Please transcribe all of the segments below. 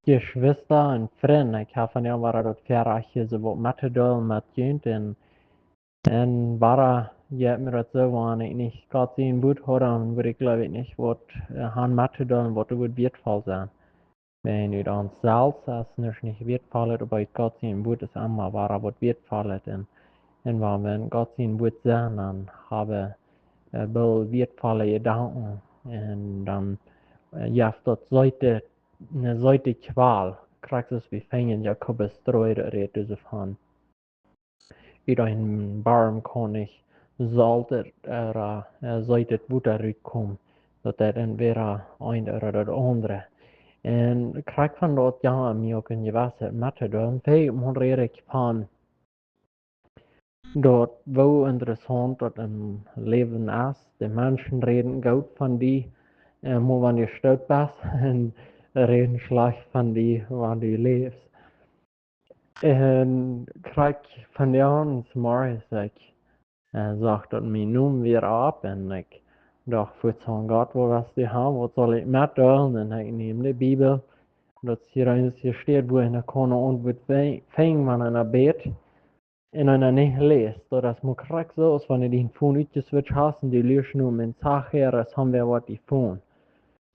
Geschwister en vrienden. Ik heb van jou waar dat verraadje zo wat metadol met junt en waar je mir dat zo waan ik niet gaat zien boet horen, wil ik geloof ik niet wat han metadol wat er wird wertvoll zijn. Wenn du dann selbst als nicht wertvoll aber Gott sein boet is einmal waar wat wertvoll en waar we Gott sein boet zijn dan hebben wel wertvolle gedanken en dan ja dat sollte eine solche Qual, krijgt es wie fängen Jakobus 3 redet dus van. Über einen Baum kann ich, sollte sollte Wutter rückkommen, dat entweder ein oder das andere. En krijg van dat ja, mij ook een gewassen matte doen. Veel moet ik van dat wel interessant dat een leven is. De mensen reden goed van die, maar wanneer je stout bent, en reden slecht van die, wanneer je leeft. En krijg van die aan, morgens ik zag dat mijn noem weer op en ik dacht voor zo'n God, wat die hebben, wat zal ik met doen? En ik neem de Bijbel. Dat hier steht, wo einer kann und wird fängen, wenn einer bet, und einer nicht liest. So, das muss korrekt so ist, wenn er die Phone utgeswitcht hast und die löschen um den Tag her, das haben wir was die Phone.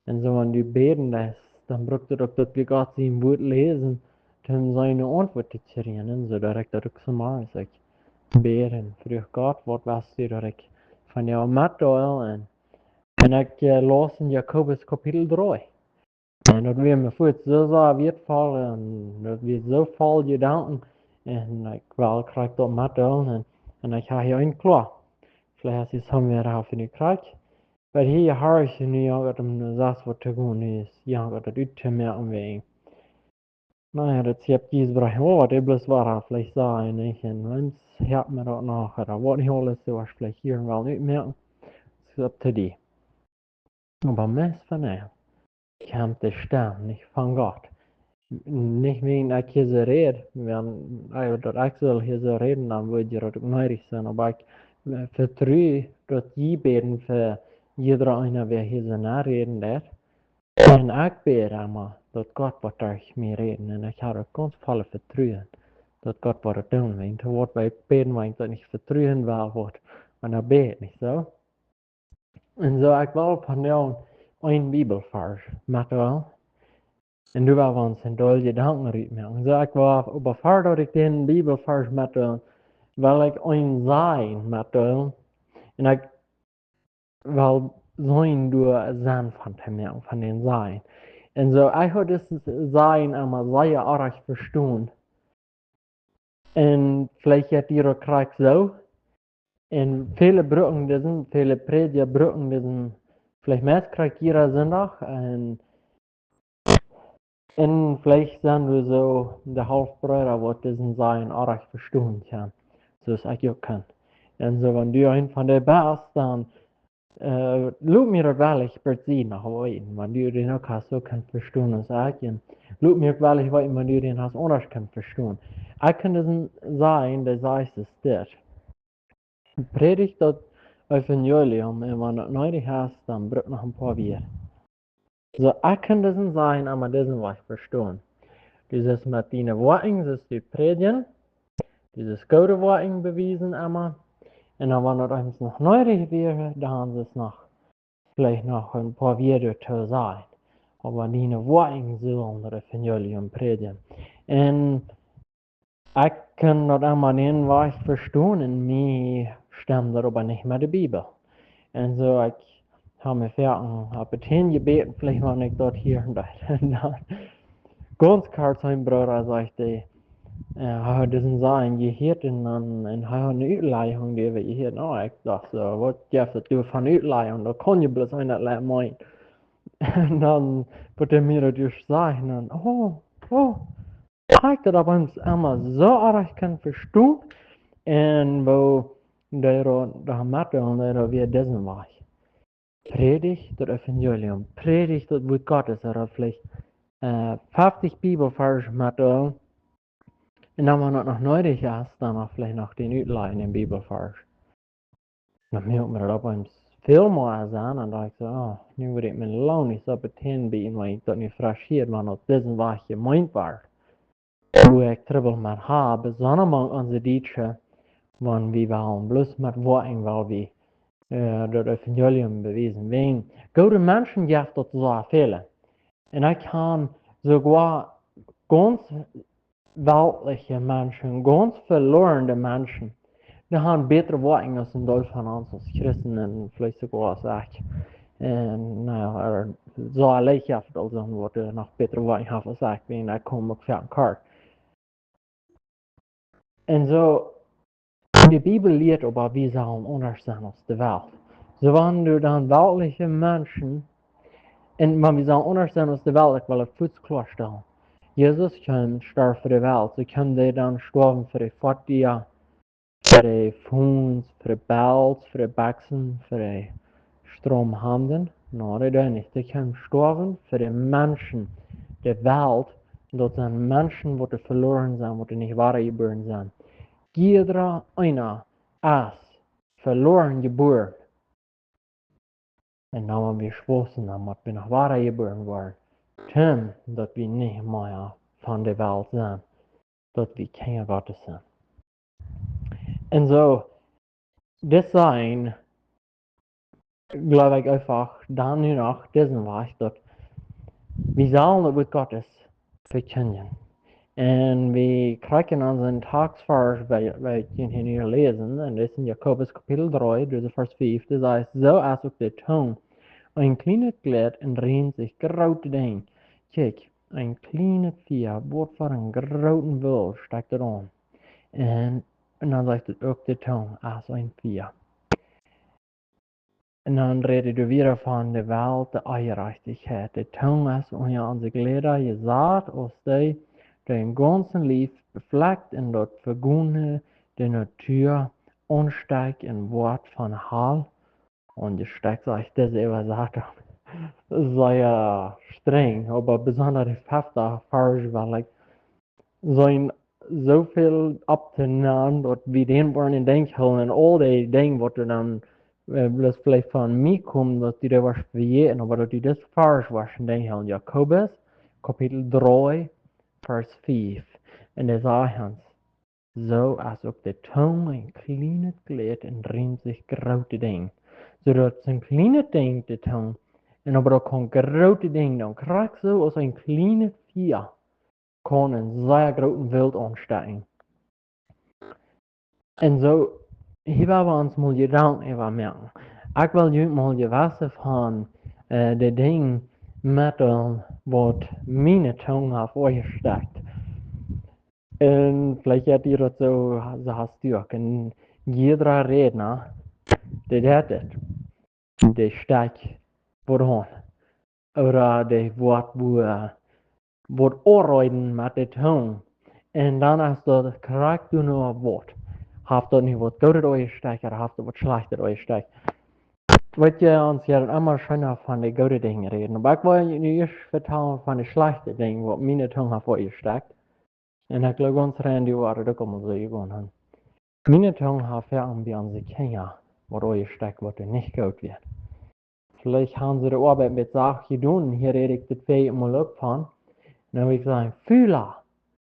Und so, wenn du beten lässt, dann braucht er doch, dass wir Gott sein Wort lesen, um seine Antwort zu kriegen. Und so, direkt auch so mal, ich beten, für Gott, was weißt du, direkt von der Matteil, und ich las in Jakobus Kapitel 3. En dat weer me voet zo wertvoll en dat weer zo vol gedanken. En ik wel krijg dat met en ik ga hier een klaar. Vielleicht ist haben wir darauf in die Kreis. Weil hier habe ich nu ja das wat te doen is. Ja, dat het uit te merken wegen. Naja, das hebt Giesbrecht, oh, das bloß war vielleicht sein, nicht? Und wenn's hört mir das nachher, da wollte ich alles so was vielleicht hier wel nicht merken. Das ist up to die. Aber meist von er. Kam de stem, nicht von Gott. Nicht wegen ich hier so rede, wenn ich soll hier so reden, dann würde ich das neidig sein, aber ich vertraue, dass die beten für jeder einer, wer hier so nachreden wird. Und ich bete immer, dass Gott wird durch mich reden, und ich habe ganz volle Vertrauen, dass Gott wird tun will. Und was wir beten, weil ich nicht vertrauen will, wenn bete, nicht so? Und so, ich will von dir ein Bibelvers machen. En du var van zijn dol gedanken uit me. So ik was überfordert dat ik den Bibelvers met weil ik een zijn met en ik wil zijn door zijn van te merken, van den zijn. En so ik had das zijn einmal sehr erg verstaan. En vielleicht hat ihr auch krijgt so. En viele Brücken, die sind, viele Predigerbrücken, die sind, vielleicht mehr krijgt jeder Sonntag. En vielleicht sind wir so der Halbbrüder, was diesen Sein auch verstehen kann. So ist ich auch kann. Und so, wenn du ein von der bist, dann lob mir das wel, ich werde sie nach weiten. Wenn du den auch hast, so kannst verstehen als ich. Und lob mir wel, ich weiß, wenn du den hast, anders kannst verstehen. Ich kann diesen Sein, der sagt es das. Predigt das Evangelium, und wenn du das nötig hast, dann braucht noch ein paar wieder. So, ich kann diesen Sein, aber diesen was verstehen. Dieses mit den Worten, das ist die Predigen, dieses gute Worten bewiesen immer. Und dann, wenn das eins noch nötig wäre, dann haben sie es noch, vielleicht noch ein paar Wörter zu sagen. Aber die Worte sollen das Evangelium predigen. Und ich kann das immer den was verstehen, und mir stimmt das aber nicht mit der Bibel. Und so, ich habe mir habe hingebeten, vielleicht wenn ich dort hier und da. Ganz klar sein Bruder sagte, hij had dus een zijn geheerd en hij had een uitleiding die we geheerd. Nou, ik dacht zo, wat Jeff, dat doe van uitleiding, dat kon je bloos in dat laat mij. En dan wordt hij mir dat dus zeggen, en ik dat op ons allemaal zo erg kan verstaan, en wo daar matte en daar weer dessen was. Predigt das Evangelium, predigt das Wort Gottes, er hat vielleicht 50 Bibelvers mit und dann, wenn das noch nötig ist, dann auch vielleicht noch den Utleihen im Bibelvers. Dann merkt man das auf uns veel meer zijn. En dacht ik zo, oh, nu word ik mijn loon niet op het heen bieden, want ik dat niet frustreerd was op deze wat gemeend was. Hoe ik trouble met haar, besonders onze Dietsche, want we waren bloß met woorden, weil we dat evangelium bewezen wegen. Gute Menschen gibt es so viele. Und ich kann sogar ganz weltliche Menschen, ganz verlorene Menschen, die haben bessere Worte als ein Teil von uns als Christen und vielleicht sogar als ich. Und naja, so allein habe ich also wat nog bessere Worte habe als ich, wenn ich komme auf den Kart. Und so, die Bibel lehrt aber, wie sollen anders sein als die Welt. So wenn du dann weltliche Menschen, und man wir sollen anders sein als die Welt, ich will auf Fuß klarstellen. Jesus kam starb für die Welt, so kam der dann sterben für die Fattige, für die Funs, für die Bells, für die Baxen, für die Stromhanden. Nein, das nicht. Der kam sterben für die Menschen der Welt, dort sind Menschen, die verloren sind, die nicht wahrgeboren sind. Jeder einer ist verloren geboren. Und dann haben wir geschlossen, dass wir nach Wahrheit geboren waren. Tim, dass wir nicht mehr von der Welt sind, dass wir Kinder Gottes sind. Und so, das sein, glaube ich einfach, dann nur noch diesen Weg, dass wir sollen das Wort Gottes verkünden. Und wir kriegen unseren Tagsvers, weil wir hier lesen, und das ist in Jakobus Kapitel 3, Vers 5, das heißt, so als auch der Ton. Ein kleines Glied entrient sich grote ding. Kijk, een kleine vier wordt voor een grote wil, stekt het aan. En dan zegt het ook de tong als een vier. En dan redet du wieder van de Welt der Eierreichtigkeit. De tong ist unter onze Glieder gesagt, aus der den ganzen Lief befleckt und dort vergunne der Natur unsteigt in Wort von Hall. Und ich steckt euch das übersagt. Sehr streng, aber besonders heftig falsch, weil ich so viel abzunehmen, dass wir den wollen in Denk holen, und all die Dinge, was dann bloß vielleicht von mir kommen, dass die da was verjähren, aber dass die das falsch was in Denk holen. Jakobus, Kapitel 3, Vers 5. Und der sagt so als auch der Ton ein kleines Glied entrient sich grote Ding. Zodat een kleine ding de Ton, en aber auch ein grote Ding, dann kriegst so aus ein kleines Vier, kann ein sehr großen Wild ansteigen. Und so, hier werden wir uns mal Gedanken über merken. Ich will jetzt mal gewassen von de Ding mit was meine Tongue auf euch steckt. Und vielleicht hat ihr das so hast du auch. Und jeder Redner, der hat das. Der steckt voran. Oder der wordt arbeiten met de tong. En dan als dat krijgt du nur een woord. Haft dat niet wat goed uit je steekt, of haft dat wat slecht uit je steekt. Weet je, ons hier immer schöner von den guten Dingen reden. Aber ich will nu eerst vertellen von den schlechten Dingen, wat meine Tongue auf euch steckt. Und ich glaube, uns reden die Worte da kommen so gegangen. Meine Tongue hat fern wie unsere Kinder, was euch steckt, was nicht gut wird. Vielleicht haben sie die Arbeit mit Sachen getan, hier rede ich das mal ab von. Dann würde ich sagen, Fühler,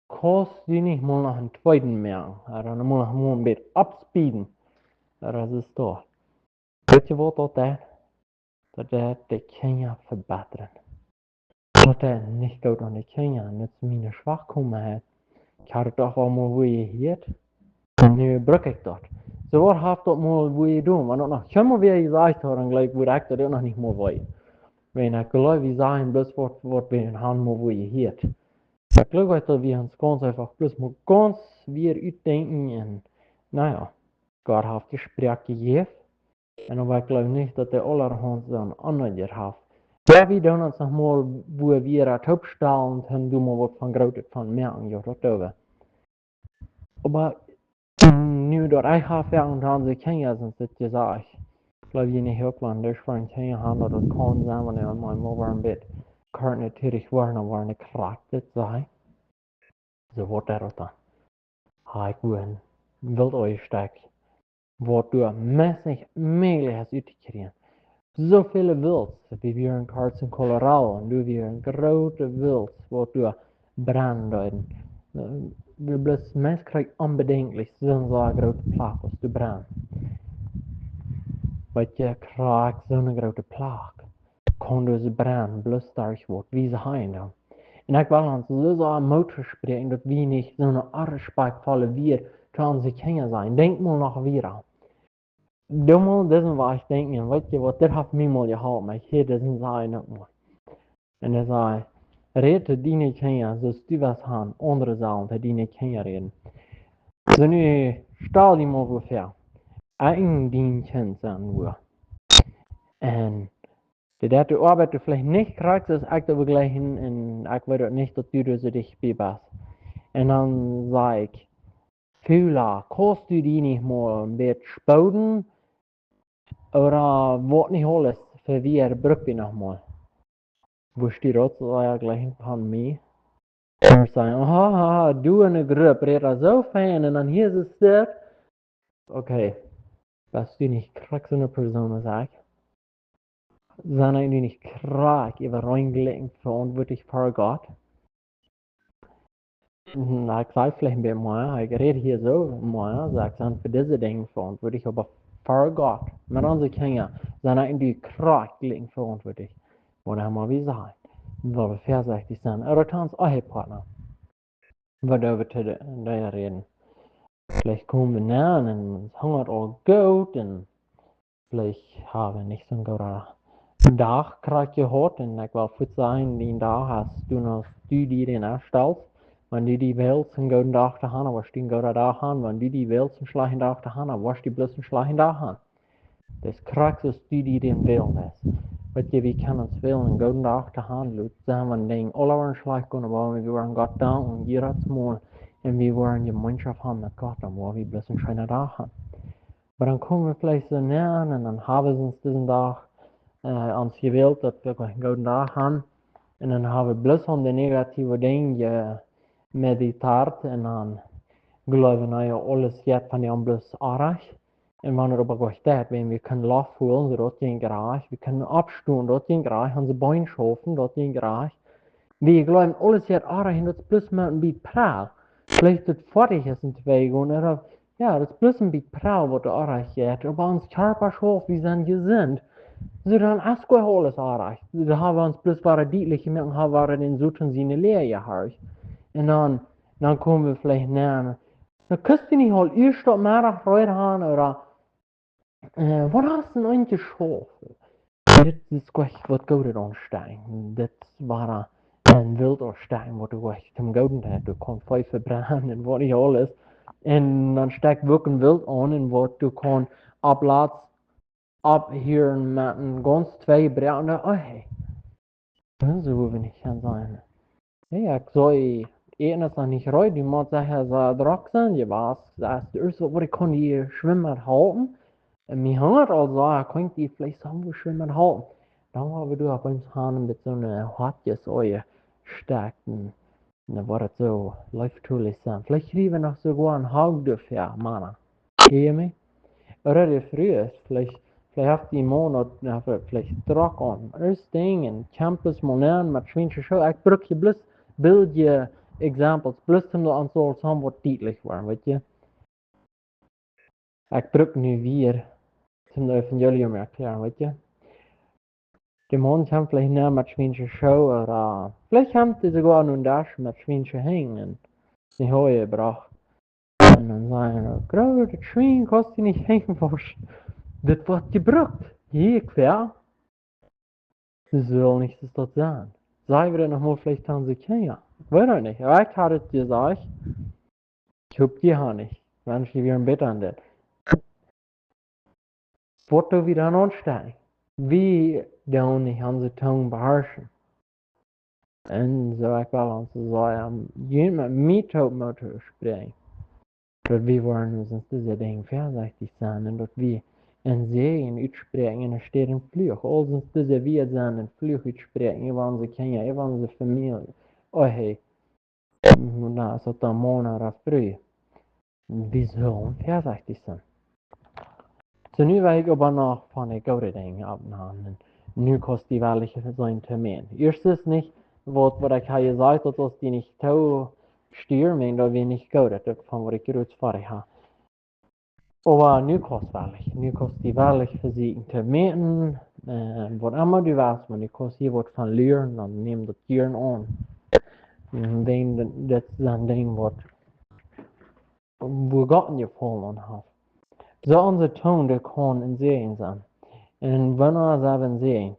kannst du nicht mal noch einen zweiten merken? Oder mal noch mal ein bisschen abspeeden? Oder was ist das? Weet je wat dat is? Dat is de Kinder verbeteren. Dat is niet goed aan de Kinder. Dat is mijn Schwachkommenheid. Ich hatte doch auch mal, wo ihr hiert. Und nu brück ich das. So was habt das mal, wo ihr tun. Wenn das noch schon mal wieder gesagt hat, dann gleich, wo ich das noch nicht mal weiß. Wenn ich glaube, wir sagen bloß, was wir haben, wo ihr hiert. Ich glaube, dass wir uns ganz einfach bloß mal ganz wieder utdenken. Und naja, Gott hat Gespräch gegeben. Und aber ich glaube nicht, dass der allerhand so ein anderer hat. Ja, wir tun uns noch mal, wo wir das aufstellen, und dann tun wir was von Großes von merken, ja, das tun wir. Aber nu dat ich habe und unsere Kinder sind das gesagt. Ich glaube, je nicht irgendwann durch von Kinder haben, oder das kann sein, wenn er mal ein bisschen kalt natürlich waren, aber eine Kraft sei. So wird er dann. Ich will wild euch stecken. wat du mest nicht möglich hast utzukriegen. So viele Wilds, wie wir in Carson, Colorado, und du wir in große Wilds, wo du branden. Wir bloß mest krieg unbedenklich, so eine große Plage, was du brand. Weil je krieg so eine große Plage. Kon du sie branden, bloß dadurch wird, wie sie heim. En ik wil ons zo aan motor spreken dat we niet zo'n arbeitsbekvallen weer gaan ze kunnen zijn. Denk maar nog weer aan. Dommel, dat is wat ik denk. En weet je wat, dit heeft mij mal geholpen. Maar hier, dat is zijn ook maar. En dan zei reden die niet kunnen, zoals du was aan andere zalen, die niet kunnen reden. Zo nu, stel je maar voor, een dienst zijn we. En dat du Arbeit du vielleicht nicht kriegst, ist echt begleichen und ich weiß nicht, dass du so dich bist. Und dann sag ich, Fühler, kannst du die nicht mal ein bisschen spauden? Oder was nicht alles für wir braucht die noch mal? Wo steht das so gleich von mir? Und wir sagen, haha, du in der Gruppe redest so fein und dann hier ist es das. Okay, was du nicht kriegst in der Person, sag ich. Sondern du nicht kriegst, über reingelegt, verantwortlich für Gott. Ik zei vielleicht bij mij, ik red hier zo, maar ik zijn voor deze dingen verantwoordelijk, aber voor God, met onze kinderen, zijn eigenlijk die krachtlichen verantwoordelijk. Wat hebben we gezegd? Wat we verzachtig zijn, er is ons eigen partner. Wat over te de reden. Vielleicht kommen wir näher und es hungert all gut und vielleicht haben wir nicht so einen guten Tag gerade gehabt und ich will fit sein, den Tag hast du noch Studien erstellt. Wenn du die willst, einen guten Tag zu haben, was du einen guten Tag haben. Wenn du die willst, einen schlechten Tag zu haben, was du bloß einen schlechten Tag haben. Das kriegst du, die den Willen ist. Weil wir können uns wählen, einen guten Tag zu haben, Leute sagen, wenn die alle waren schlecht gehen, aber wir wollen Gott danken und jedes Mal, und wir wollen die Gemeinschaft haben mit Gott, dann wollen wir bloß einen schönen Tag haben. Aber dann kommen wir vielleicht so näher und dann haben sie uns diesen Tag uns gewählt, dass wir einen guten Tag haben. Und dann haben wir bloß um die negativen Dinge meditiert und dann glauben wir, alles jetzt von dem bloß erreicht. Und wenn wir aber gleich wenn wir können Luft holen, dort in Garage, wir können abstehen, dort in Garage, unsere Beine schaffen, dort in Garage. Wir glauben, alles jetzt erreicht, das ist bloß mal ein bisschen prall. Vielleicht das fertig ist in 2 Jahren, oder, ja, das ist bloß ein bisschen prall, was du erreicht hast. Aber uns Körper schafft, wir sind gesund. So dann ist gut alles erreicht. Da haben wir uns bloß deutlich gemerkt, haben wir den Suchen seine Lehre gehabt. Und dann kommen wir vielleicht näher. Dann kannst du nicht halt erst am Mittag haben oder was hast du denn eigentlich geschafft? Das ist gleich, was Gott anstehen. Das war ein wilder Stein, wo du gleich zum Golden hast. Du kannst Pfeife brennen und was nicht alles. Und dann steckt wirklich wild an und was du kannst abhören mit einem ganz 2 brennenden Ei. So will ich kann sein. Ja, ik zou eerst nog niet rijden, die moet zeggen ze drak zijn. Je was, dat is het eerste wat ik kon die schwimmer houden. En mijn honger al zo, ik kon die vielleicht zo schwimmer houden. Dan hebben we op ons handen met zo'n hartjes oje stecken. En dan wordt het zo leeftuurlijk zijn. Vielleicht kriegen wir noch sogar einen Haugduft, ja, Mann. Geh mir? Oder der früher, vielleicht habt ihr Monat, vielleicht drak an. Erst Ding, en Campus mal lernen, mit Schweinische Show. Ich brauche je bloß Bildje examples, bloß zum an so somewhat deutlich waren, weißt du? Ich brauche nu wieder zum Evangelium erklären, weißt du? Die Mann haben vielleicht nicht mit Schweinische Show, oder vielleicht haben sie sogar nun das mit Schweinische hängen. Die Heu gebracht. Und dann sagen sie, gerade das Schwein kostet nicht hängen, das wird gebraucht. Hier, quer. Das soll nicht das sein. Sagen wir nochmal vielleicht an sie Kinder. Ich weiß auch nicht. Aber ich hatte es gesagt. Ich hab die Hand nicht. Wenn ich wieder ein Bett an das. Was du wieder ansteigen. Wie du nicht unsere Tongue beherrschen. Und so ich will uns sagen, jemand mit Motor sprechen. Dass wir wollen uns diese Dinge vorsichtig sein und dass wir en Segen uitspreken en er steht een vlucht. Als ons deze weer zijn een vlucht uitspreken over onze kinderen, over onze familie. Oh hey, nou is dat dan morgen of früh. Wir sollen vorsichtig sein. Så nu weet ik aber noch von den guten Dingen abnehmen. Nu kost die welche zijn termin. Eerstens nicht, wat ik heb gezegd, dat als die niet toe sturen, dat we niet goed, dat van wat ik eruit voor heb. Aber nu kost wellig. Nu kost die wellig voor ze terminen. Wat immer du weißt, maar nu kost je wat van leren, dan neem dat leren aan. Dat is een ding wat we God je volgen heeft. Zo onze toon, dat kan in zee zijn. En wanneer ze hebben zien,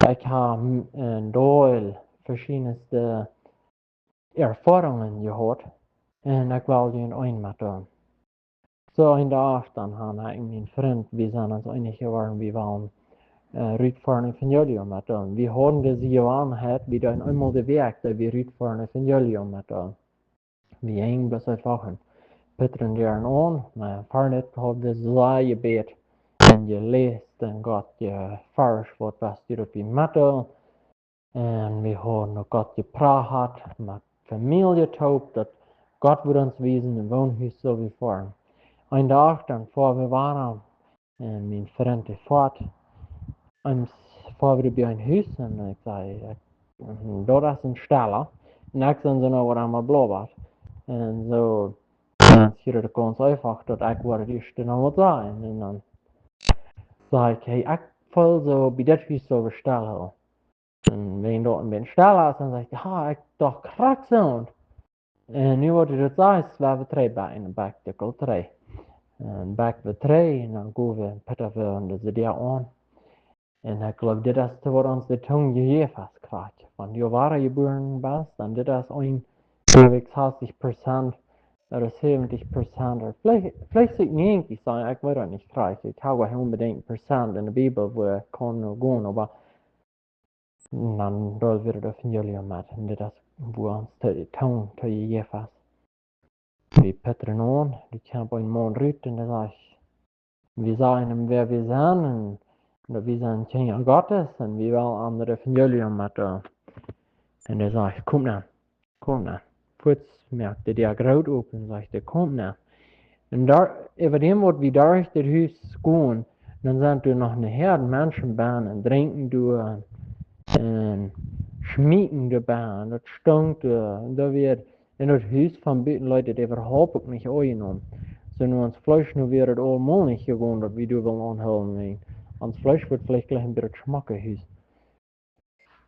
ik heb een deel verschillende ervaringen gehad. En ik wil je een met doen. Zo in de afstand had ik mijn vriend, we zijn ons einig geworden, we willen Ruud voor een evangelium met doen. We hadden deze gewaarheid, we doen eenmaal de weg dat we Ruud voor een evangelium met doen. We gingen dus uitwachen. Peter en Jaren aan, maar verder had de zwaai gebed. En je leest en God je vers wat was je op je matte. En we hadden ook God je praat met familie top, dat God wil ons wezen een woonhuis zo wie vorm. Een dag dan voor we waren en mijn vriend is voort. En voor we bij een huis en ik zei, dat is een stalle. En ik zei zo nou wat aan mijn blauw. En zo, dan schiet de kans einfach dat ik wat het eerste nog wat zijn. En dan zei ik, hey, ik voel zo bij dit huis zo bestellen. En wenn dort ein bisschen schneller ist, dann sag ich, ha, ich doch krass so. En nu wordt het thuis, we hebben 3 bij in back de 3. En back we 3 en dan gaan we petten we en de CD aan. En ik geloof dit is te wat ons de tong gegeven has kwijt. Van je ware geboren bent, dan dit is een, geloof ik 60% oder 70% oder vielleicht 90 sagen, ich weiß auch nicht krijg. Ik hou wel unbedingt Prozent in de Bibel, wo ik kan gaan, aber dan dol wir det evangelium med. Det är vår ton till Jefas. Vi Petter någon, du kan på en månrytten, det är vi sa inom wer wir sind, und wir sind Kinder Gottes, und wir wollen an det evangelium med. Und det sa, kom nu. Först merkte det grot upp och sagde, kom nu. Und där, över dem vad vi där efter hus går, dann sind du noch eine Herde Menschen bei und trinken du en schmiekende baan, dat stonk, dat weer in het huis van buitenleuten het überhaupt ook niet aangenommen. Zo nu ons Fleisch nu weer het allemaal niet gewoon dat we willen aanhouden. Ons Fleisch wordt vielleicht gleich ein bisschen schmacken huis.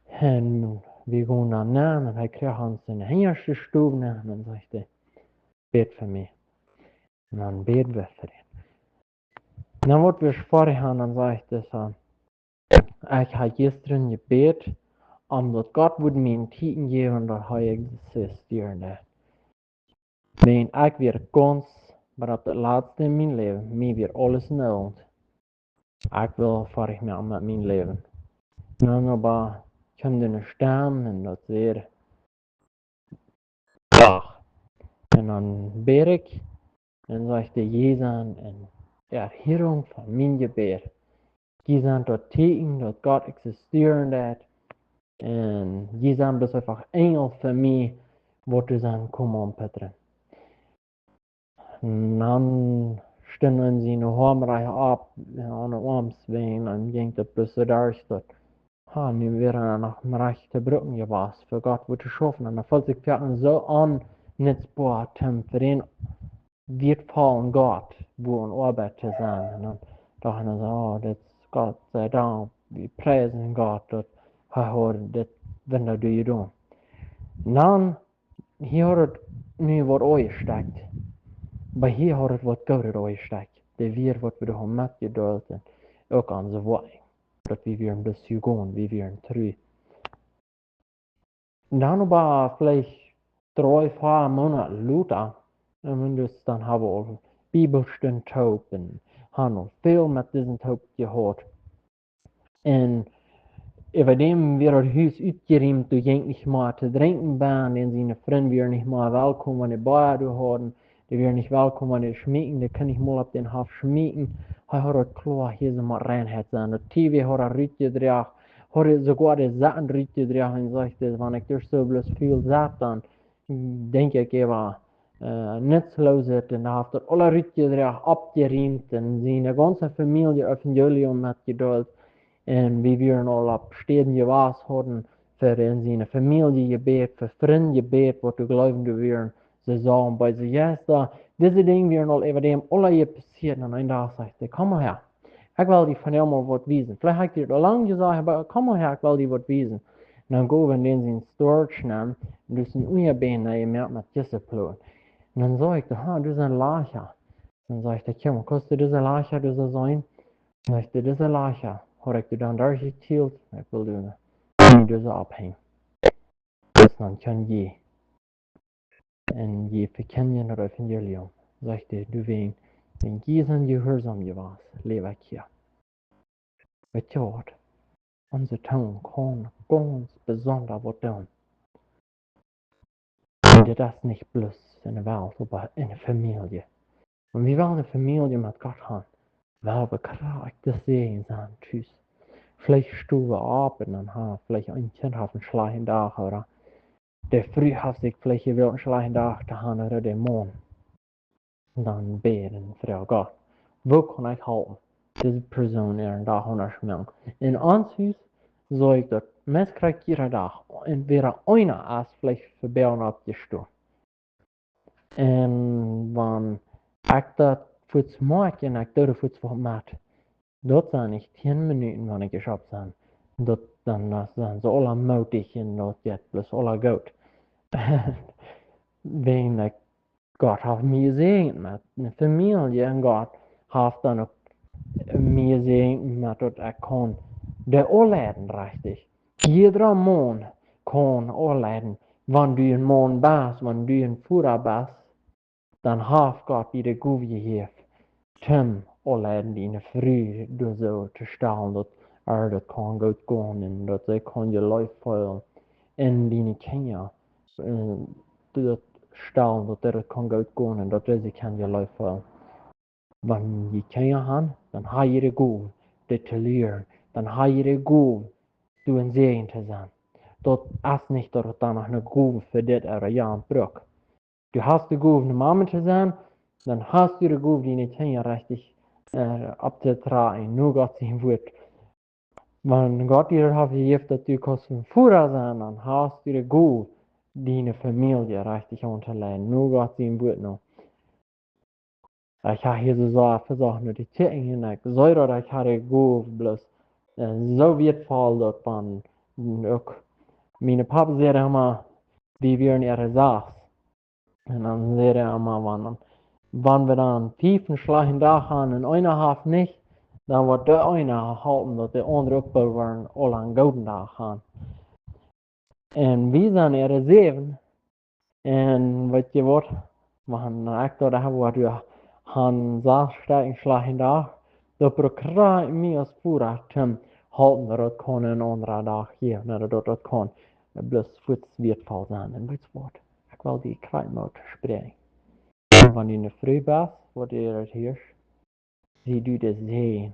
En we gaan dan na en hij kreeg ons in de eerste stoel na en dan zegt hij, bid voor mij. En dan bid we voor hem. En dan wordt weer voor hem en dan zegt hij zo, ik heb gisteren gebed, omdat God would mijn tien geven dat hij existeerde. Men ik weer kans, maar op het laatste in mijn leven, mij weer alles nodig. Ik wil varig met mijn leven. Dan aber komt er een stem en dat weer dag. En dan bid ik en zegt de Jezus en erhörung van mijn gebed. Jezus dat teken dat God existeerde. En Jezus is einfach engel voor mij, wat er zijn komen Peter. En dan stonden ze nog hamrij op aan de armsween en ging het bussen daar staan. Ha, nu weer nog rechte brücken gewas für Gott wurde schaffen. Und da fällt sich Pferden so an, nicht boah, für den wird fallen Gott, wo ein Arbeit zu sein. Und dann dachten sie, oh, das Gott sei Dank, wir preisen Gott, das hat das, wenn du tun. Und dann, hier hat es nu was eingesteckt. Aber hier hat es was Gutes eingesteckt. Det wir, was wir haben mitgeduldet, auch an so Weg. Dat vi weer een beetje gaan, wie weer een terug. Dan aber vielleicht 3-4 Monate later, und dus dan hebben we al Bibelstunden taub en hebben al veel met deze taub gehad. En über dem wir het huis uitgeriemt, du ging nicht mal zu trinken waren, en seine Freunde weer nicht mal willkommen in de Bayer hadden, die weer nicht willkommen in de schmieken, die kann ich mal op den Hof schmieken. Hij had het klaar, hier ze maar reinheid zijn. De TV had een rietje draag, had het sogar de zaten rietje draag en zegt, wanneer ik er zo bloos veel zat, dan denk ik even, nutzlos ist und hat dort alle Rückgedreht abgeriemt und seine ganze Familie Evangelium hat geduld. Und wie wir alle abstehen gewas hatten, für in seine Familie gebet, für Freunde gebet, was du glauben du wären. Sie sagen bei sich, ja, da, diese Dinge wären all über dem alle passiert. Und ein Tag sagt er, komm mal her. Ich will dir von dir mal was wiesen. Vielleicht hat dir da lange gesagt, aber komm mal her, ich will dir was wiesen. Und dann gehen wir in den Storch nehmen, und du sind Unterbeine mit Disziplin. Und dann sag ich, du bist ein Lacher. Dann sag ich, Kim, kannst du diese Lacher, diese sein? Dann sag ich, diese Lacher, habe ich dir dann durchgezählt, ich will dir diese abhängen. Das dann kann je. Und je verkennen das Evangelium. Sag ich dir, du wenn diesen Gehorsam gewas, lebe ich hier. Mit Gott, unser Ton kann ganz besonders was tun. Und das nicht bloß in der Welt, aber in der Familie. Und wir wollen eine Familie mit Gott haben. Weil wir Charakter sehen sein, tschüss. Vielleicht sturen wir ab und dann haben vielleicht ein Kind auf einen schlechten Tag oder der früh hat sich vielleicht einen schlechten Tag zu haben oder der Mann. Und dann beten für Gott. Wo kann ich helfen? Diese Person ihren Tag unterschmelzen. In uns Haus soll ich das meist kriegt jeder Tag entweder einer als vielleicht für Bären abgestorben. Und wenn ich das für das Morgen, ich das für das Macht, dort sind ich 10 Minuten, wenn ich geschafft habe. Dort dann sind sie alle mutig und dort geht bloß alle gut. Wenn ich Gott hat mir gesegnet mit einer Familie und Gott hat dann auch mir gesegnet mit, dass ich kann der anleiten richtig. Jeder Mann kann anleiten. Wenn du ein Mann bist, wenn du ein Führer bist, dann hat Gott dir gut gegeben. Tim anleiten dine früh du so zu stellen, dass das kann gut gehen und dass sie kann je Leute folgen. Und dine Kinder dat stellen, dass das kann gut gehen und dass sie kann je Leute folgen. Wenn die Kinder haben, dann haben sie gut, das zu lernen. Dann haben sie gut, du ein Segen zu sein. Das ist nicht, dass es dann noch eine gut für das oder ja braucht. Du hast die Gute, eine Mama zu sein, dann hast du die Gute, deine Kinder richtig abzutragen. Nur Gott sein Wort. Wenn Gott dir hat gegeben, dass du kannst ein Führer sein, dann hast du die Gute, deine Familie richtig unterleiten. Nur Gott sein Wort noch. Ich habe hier so versucht, nur die Kirchen hinein. So, dass ich habe Gute bloß so wertvoll, dass man auch meine Papa sagt immer, wie wir in ihrer Saß. Und dann sagt er immer, wenn wir dann tiefen schlechten Tag haben und einer hat nicht, dann wird der eine halten, dass der andere auch wollen, alle einen guten Tag haben. Und wir sind ihre 7. Und weet je wat? Man ik dat hebben we han zachtsteken schlechten Tag. Dat bekrijgt mij als voertuig te halten dat het kan een andere dag hier, dat het kan. Bloß voets wertvoll zijn. En weet je wat? Ik wil die krijgen maar te spreken. Wanneer je früh bent, wat je het hier, zie je das sehen.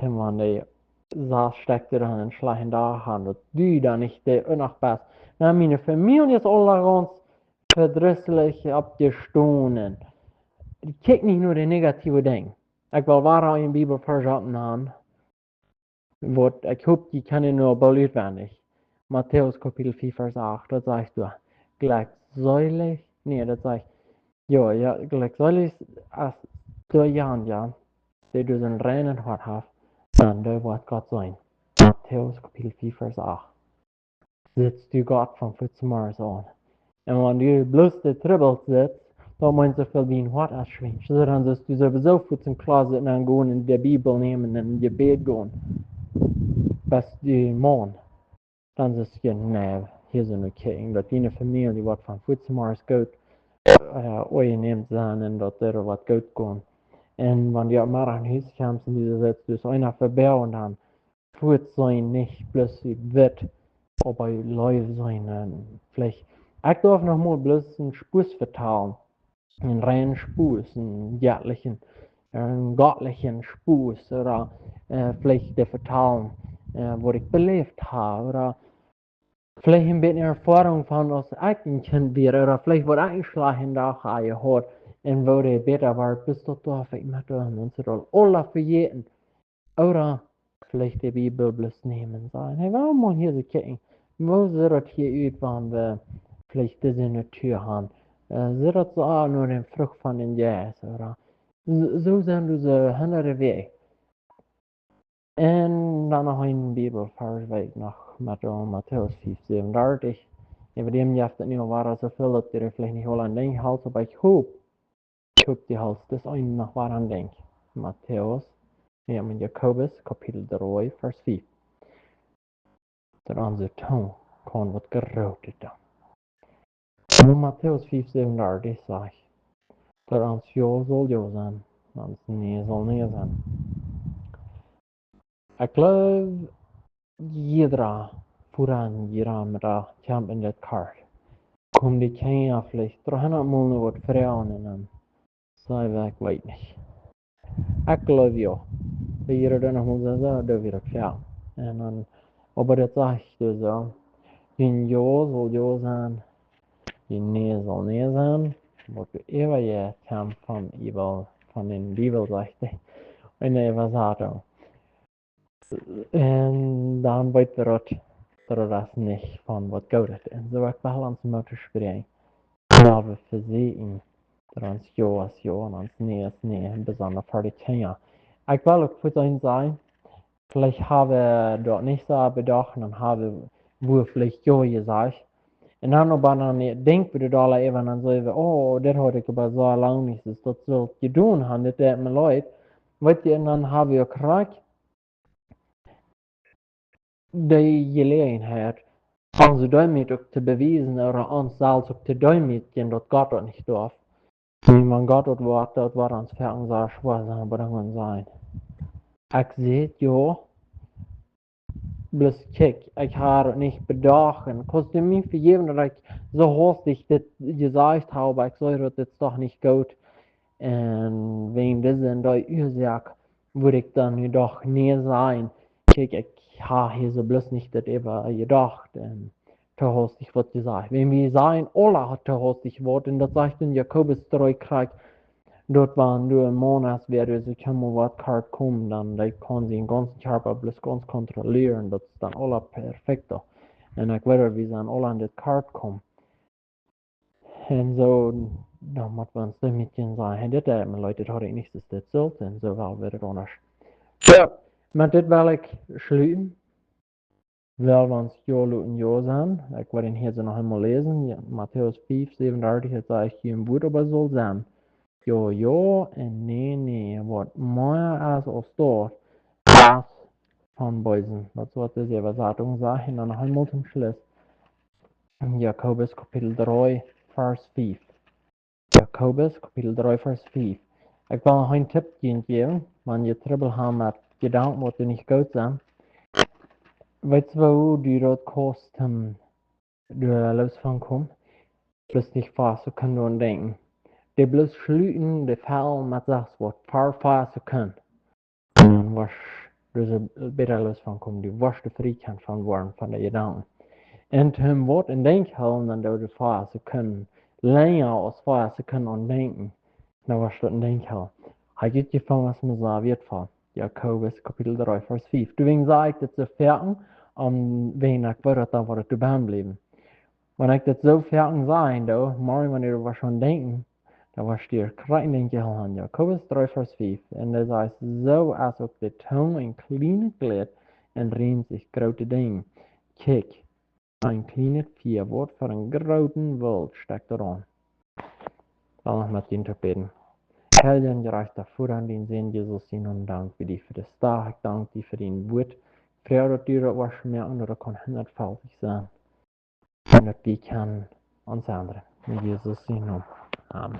En wanneer zachtstekt er een schlechten Tag haben, dat du dan nicht der Unacht bist. Na, meine Familie ist alle ganz verdrießlich abgestohlen. Kijk nicht nur die negative Dinge. Ich will waar in de Bibel verzaten haben. Wat ik hoop, die kennen nur beleid. Matthäus Kapitel 4, Vers 8. Dat sagst du. Gleichsäulig. Nee, dat sagt. Ja, gleichsäulig als der Jan, ja. Der du den reinen Hart hast. Dann der wird Gott sein. Matthäus Kapitel 4, Vers 8. Sitzt du Gott von Futzmars an. Und wenn du bloß der Tribbel sitzt, dann meinst du viel wie ein Wort ausschwingt. So dann sollst du sowieso für zum Closet gehen und in der Bibel nehmen und in Gebet gehen. Bis du morgen. Dann sollst du nee, hier sind okay. Dass deine Familie wird von Futzmars gut nehmt sein und dass der wird gut gehen. Und wenn du mal an Haus kommst und du setzt du einer verbauen, dann wird sein nicht bloß wird, aber Leute sein. Vielleicht ich darf noch mal bloß einen Spuss vertalen. Einen reinen Spuss, einen göttlichen Spuss. Oder vielleicht der vertalen, was ich belebt habe. Oder Vielleicht ein bisschen Erfahrung von uns eigen Kind wäre, oder vielleicht wird eingeschlagen da gehört, und wo der besser war, bis dort darf ich mit und so alle verjeten. Oder vielleicht die Bibel bloß nehmen und sagen, hey, warum mal hier so kicken? Wo sieht das hier aus, wenn wir vielleicht das in der Tür haben? Sieht das so aus, nur den Frucht von den Jäs, oder? So sind wir so hinter der Weg. En dan nog een Bibelvers weet nog met Matthäus 5:37. Über dem jaft het nu waar zoveel dat er vielleicht nicht wel aan denkt, halt, aber ich hoop die halt das een nog waar aan denkt. Matthäus, ja, met Jakobus, Kapitel 3, Vers 5. Dat onze tong kan wat gerotet dan. Nu Matthäus 5:37 zegt, dat ons ja zal ja zijn, ons nee zal nee zijn. Ik geloof jeder voran jeder champ in dat kart. Kom die Kenia vielleicht 300 Mal wat Frauen und dann sei ich weiß nicht. Ich glaube ja. Jeder dann noch mal so, da wird klar. Und dann, aber das sag ich dir so. Den Ja soll Ja sein, den Nee soll Nee sein. Was du immer jetzt haben von den Bibel sagt, in der Übersetzung. Und dann wird das nicht von was Gott ist. Und so ich Balance mit sprechen. Aber für sie trans Joas Jonas Neas Nee, besonders für die Kinder. Ich will auch für ihn sein, vielleicht habe ich dort nicht so bedacht und habe wo vielleicht Jo gesagt. Und dann aber dann denkt wir da eben dann so, oh, das hatte ich aber so lange nicht, dass das so getan haben, das hat mir leid. Weißt du, und dann habe ich gekriegt, die Gelegenheit, uns damit auch zu beweisen oder uns selbst auch zu damit gehen, dass Gott das nicht darf. Man Gott dort war ans Fernsehen so schwer sein, aber dann sein. Ich sehe, ja, bloß kick, ich habe nicht bedacht. Kostet mir für jeden, dass ich so hastig das gesagt habe, ich soll das jetzt doch nicht gut. Und wegen dieser Ursache würde ich dann doch nie sein. Kick, ich habe hier so bloß nicht das über gedacht. Und da hastig wird gesagt. Wenn wir sagen, alle hat da hastig wird, und das sagt in Jakobus 3, dort waren du im Monat, wäre so kann was kart kommen, dann kann sie den ganzen Körper bloß ganz kontrollieren, das ist dann alles perfekt. Und ich weiß, wie sie an alle an das Kart kommen. Und so, da muss man uns damit sagen, hey, das hat mir Leute, das hat ich nicht, dass das so und so wird es anders. Ja, mit das will ich schließen. Weil wir uns ja und ja sein. Ich werde ihn hier so noch einmal lesen. Ja, Matthäus 5:37, jetzt sage ich hier im Wort, aber soll sein. Jo, jo en nee, nee. Wat meer als ons dort, das von Beusen. Das wird die Übersetzung sagen. Und noch einmal zum Schluss. Jakobus Kapitel 3, Vers 5. Jakobus Kapitel 3, Vers 5. Ich will noch einen Tipp geben, wenn ihr Trouble habt mit Gedanken, die nicht gut sind. Weißt du, wo du dort kannst, du loskommen? Bloß nicht fast, so können du denken. Die bloß schlüten, die Fall mit das, was fast so können. Was dus beter los van komt, die worste frikant van worden van de gedanken. En toen wordt een denkhouden dan door de fase kunnen länger als fase kunnen ontdenken. Dan was dat een denkhouden. Hij geht gevangen was me serviert van. Jakobus Kapitel 3 Vers 5. Du wegen sag ich das so fertig, wegen ich würde dann wurde du beim bleiben. Wenn ich das so fertig sein, da, morgen wenn ihr was schon denken, da was dir krein den Gehirn, Jakobus 3, Vers 5. Und das heißt, so als ob die Tongue ein kleines Glied und rein sich große Dinge. Kick, ein kleines Vierwort für einen großen Wald steckt daran. Dann noch mit den beten. Herr, dann gereicht davor an den Sinn Jesus hin und Dank für dich für das Tag. Ich danke dir für den Wort. Früher oder dir was mehr andere kann hundertfältig sein. Und dass die kann uns andere. In Jesus' Namen. Amen.